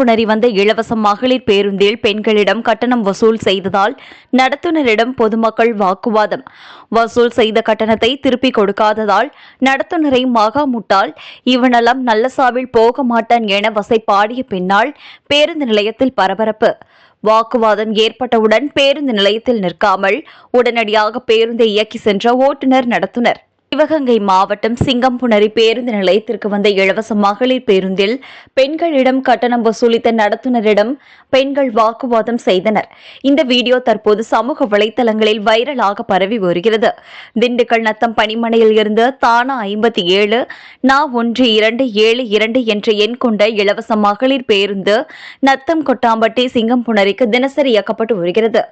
சிங்கம்புணரி வந்த இலவச மகளிர் பேருந்தில் பெண்களிடம் கட்டணம் வசூல் செய்ததால் நடத்துனரிடம் பொதுமக்கள் வாக்குவாதம். வசூல் செய்த கட்டணத்தை திருப்பிக் கொடுக்காததால் நடத்துனரை மகா முட்டாள், இவனெல்லாம் நல்ல சாவில் போக மாட்டான் என வசைபாடிய பின்னால் பேருந்து நிலையத்தில் பரபரப்பு. வாக்குவாதம் ஏற்பட்டவுடன் பேருந்து நிலையத்தில் நிற்காமல் உடனடியாக பேருந்தை இயக்கி சென்ற ஓட்டுநர் நடத்துனர். சிவகங்கை மாவட்டம் சிங்கம்புணரி பேருந்து நிலையத்திற்கு வந்த இலவச மகளிர் பேருந்தில் பெண்களிடம் கட்டணம் வசூலித்த நடத்துனரிடம் பெண்கள் வாக்குவாதம் செய்தனர். இந்த வீடியோ தற்போது சமூக வலைதளங்களில் வைரலாக பரவி வருகிறது. திண்டுக்கல் நத்தம் பணிமனையில் இருந்து தானா 57 1272 என்ற எண் கொண்ட இலவச மகளிர் பேருந்து நத்தம் கொட்டாம்பட்டி சிங்கம்புணரிக்கு தினசரி இயக்கப்பட்டு வருகிறது.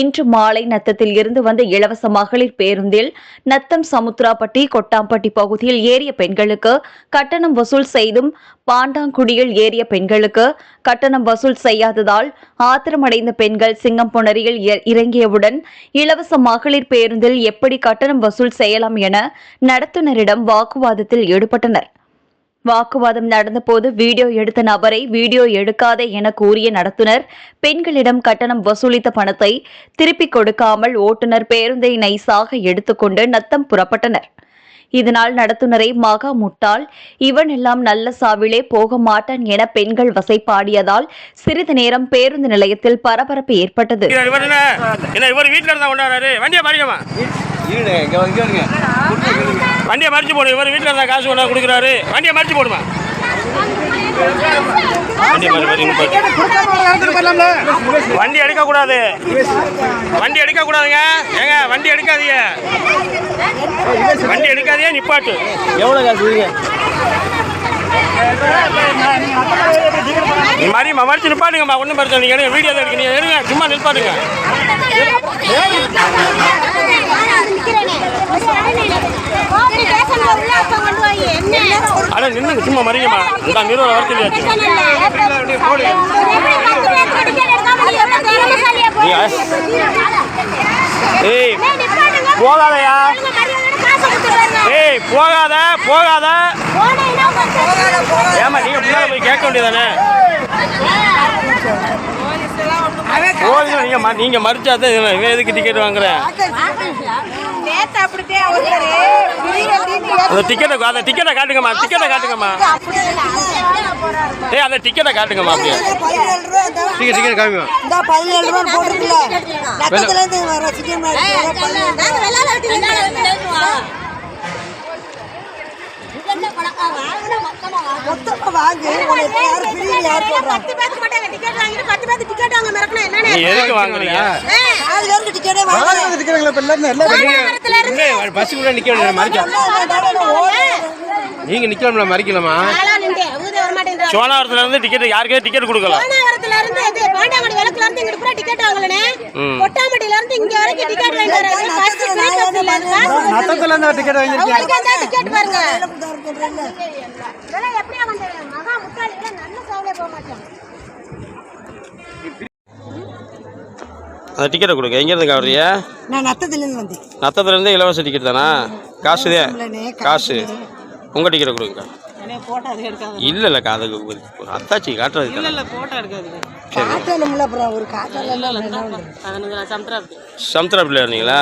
இன்று மாலை நத்தத்தில் இருந்து வந்த இலவச மகளிர் பேருந்தில் நத்தம் சமுத்திரா கொட்டாம்பட்டி பகுதியில் ஏறிய பெண்களுக்கு கட்டணம் வசூல் செய்தும் பாண்டாங்குடியில் ஏறிய பெண்களுக்கு கட்டணம் வசூல் செய்யாததால் ஆத்திரமடைந்த பெண்கள் சிங்கம்புணரியில் இறங்கியவுடன் இலவச மகளிர் பேருந்தில் எப்படி கட்டணம் வசூல் செய்யலாம் என நடத்துனரிடம் வாக்குவாதத்தில் ஈடுபட்டனர். வாக்குவாதம் நடந்தபோது வீடியோ எடுத்த நபரை வீடியோ எடுக்காதே என கூறிய நடத்துனர் பெண்களிடம் கட்டணம் வசூலித்த பணத்தை திருப்பிக் கொடுக்காமல் ஓட்டுநர் பேருந்தை நைசாக எடுத்துக்கொண்டு நத்தம் புறப்பட்டனர். இதனால் நடத்துனரை மகா முட்டாள், இவன் எல்லாம் நல்ல சாவிலே போக மாட்டான் என பெண்கள் வசைபாடியதால் சிறிது நேரம் பேருந்து நிலையத்தில் பரபரப்பு ஏற்பட்டது. வண்டியை மறிச்சு போடு, இவர் வீட்டில் இருந்தால் காசு கொண்டா கொடுக்குறாரு, வண்டியை மறிச்சு போடுமா. வண்டி எடுக்கக்கூடாது, வண்டி எடுக்கக்கூடாதுங்க. ஏங்க வண்டி எடுக்காதீங்க, வண்டி எடுக்காதீங்க, நிப்பாட்டு. எவ்வளோ காசு மாதிரி மறிச்சு நிப்பாட்டுங்கம்மா, ஒன்றும் பிரச்சனை. நீங்கள் எடுங்க, வீடியோ எடுக்க, நீங்கள் எடுங்க, சும்மா நிற்பாட்டுங்க. அட நின்னுங்க, சும்மா மறிங்கம்மா. இந்த நிறுவனம் வரச்சு ஏய் போகாதயா, ஏய் போகாத போகாத. ஏமா நீங்க பின்னால போய் கேட்க வேண்டியதானே. நீங்க மறிச்சாதான் எதுக்கு டிக்கெட் வாங்குறேன். டிக்கெட்டை காட்டுங்கம்மா, டிக்கெட்டை காட்டுங்கம்மா. ஏய் அந்த டிக்கெட்டை காட்டுங்கம்மா. அப்படியே டிக்கெட் காமிங்க. எதுக்கு வாங்குறீங்க? நீங்க நிக்கலாம்ல, மறிக்கலாமா? சோனாவரத்துல இருந்து டிக்கெட் யாருக்கே டிக்கெட் கொடுக்கல. அந்த டிக்கெட்டை கொடுங்க. எங்க இருந்து வர்றீங்க? நான் நத்தத்திலிருந்து வந்தேன். நத்தத்திலிருந்து இலவச டிக்கெட் தானா? காசு காசு உங்க டிக்கெட்டை கொடுங்க. இல்ல இல்ல அதுக்கு அத்தாச்சி காட்டுறது சமுத்திரா பிள்ளை இருந்தீங்களா?